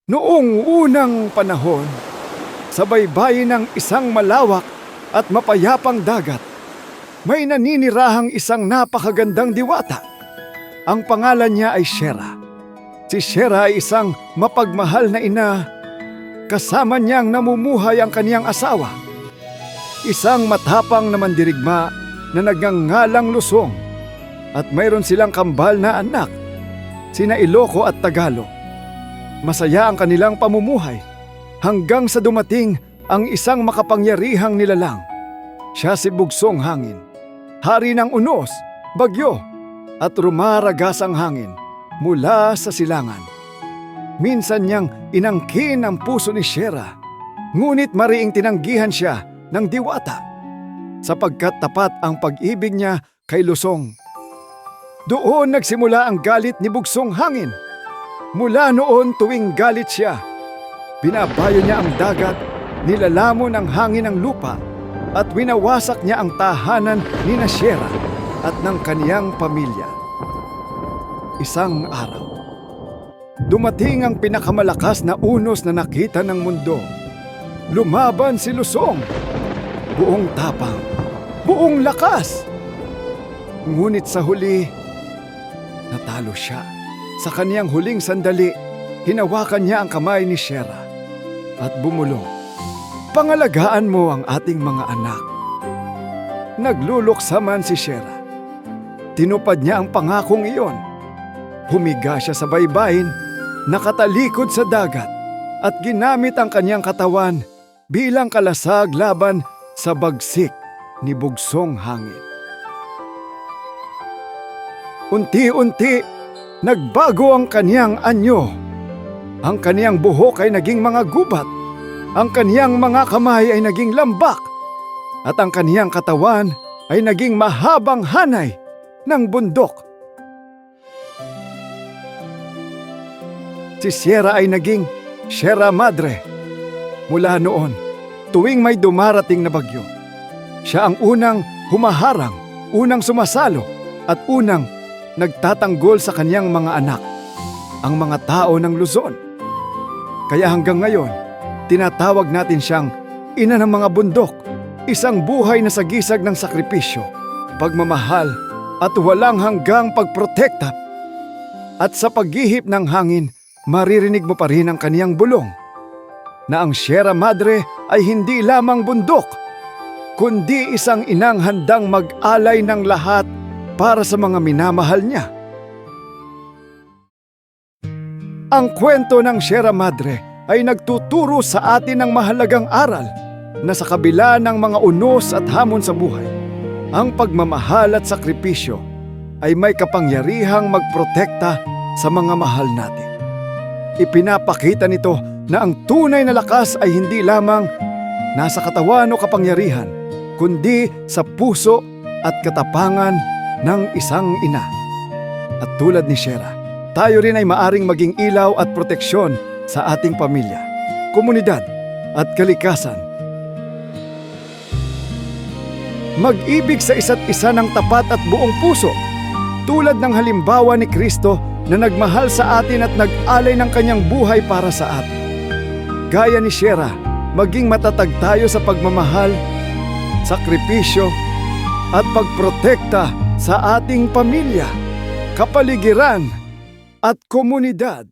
Noong unang panahon, sa baybayin ng isang malawak at mapayapang dagat, may naninirahang isang napakagandang diwata. Ang pangalan niya ay Shera. Si Shera ay isang mapagmahal na ina. Kasama niyang namumuhay ang kaniyang asawa. Isang matapang na mandirigma na nagngangalang Lusong. At mayroon silang kambal na anak, sina Iloco at Tagalog. Masaya ang kanilang pamumuhay hanggang sa dumating ang isang makapangyarihang nilalang. Siya si Bugsong Hangin, hari ng unos, bagyo, at rumaragas ang hangin mula sa silangan. Minsan niyang inangkin ang puso ni Shera, ngunit mariing tinanggihan siya ng diwata sapagkat tapat ang pag-ibig niya kay Lusong. Doon nagsimula ang galit ni Bugsong Hangin. Mula noon tuwing galit siya, binabayo niya ang dagat, nilalamon ang hangin ng lupa, at winawasak niya ang tahanan ni Shera at ng kaniyang pamilya. Isang araw, dumating ang pinakamalakas na unos na nakita ng mundo. Lumaban si Lusong, buong tapang, buong lakas. Ngunit sa huli, natalo siya. Sa kaniyang huling sandali, hinawakan niya ang kamay ni Shera at bumulong. Pangalagaan mo ang ating mga anak. Nagluluksa man si Shera. Tinupad niya ang pangakong iyon. Humiga siya sa baybayin, nakatalikod sa dagat, at ginamit ang kaniyang katawan bilang kalasag laban sa bagsik ni Bugsong Hangin. Unti-unti, nagbago ang kaniyang anyo. Ang kaniyang buhok ay naging mga gubat. Ang kaniyang mga kamay ay naging lambak. At ang kaniyang katawan ay naging mahabang hanay ng bundok. Si Shera ay naging Shera Madre. Mula noon, tuwing may dumarating na bagyo, siya ang unang humaharang, unang sumasalo, at unang nagtatanggol sa kaniyang mga anak, ang mga tao ng Luzon. Kaya hanggang ngayon, tinatawag natin siyang ina ng mga bundok, isang buhay na sagisag ng sakripisyo, pagmamahal at walang hanggang pagprotekta. At sa paghihip ng hangin, maririnig mo pa rin ang kaniyang bulong, na ang Shera Madre ay hindi lamang bundok, kundi isang inang handang mag-alay ng lahat para sa mga minamahal niya. Ang kwento ng Shera Madre ay nagtuturo sa atin ng mahalagang aral na sa kabila ng mga unos at hamon sa buhay, ang pagmamahal at sakripisyo ay may kapangyarihang magprotekta sa mga mahal natin. Ipinapakita nito na ang tunay na lakas ay hindi lamang nasa katawan o kapangyarihan, kundi sa puso at katapangan ng isang ina. At tulad ni Shera, tayo rin ay maaring maging ilaw at proteksyon sa ating pamilya, komunidad at kalikasan. Mag-ibig sa isa't isa ng tapat at buong puso, tulad ng halimbawa ni Kristo na nagmahal sa atin at nag-alay ng kanyang buhay para sa atin. Gaya ni Shera, maging matatag tayo sa pagmamahal, sakripisyo at pagprotekta sa ating pamilya, kapaligiran at komunidad.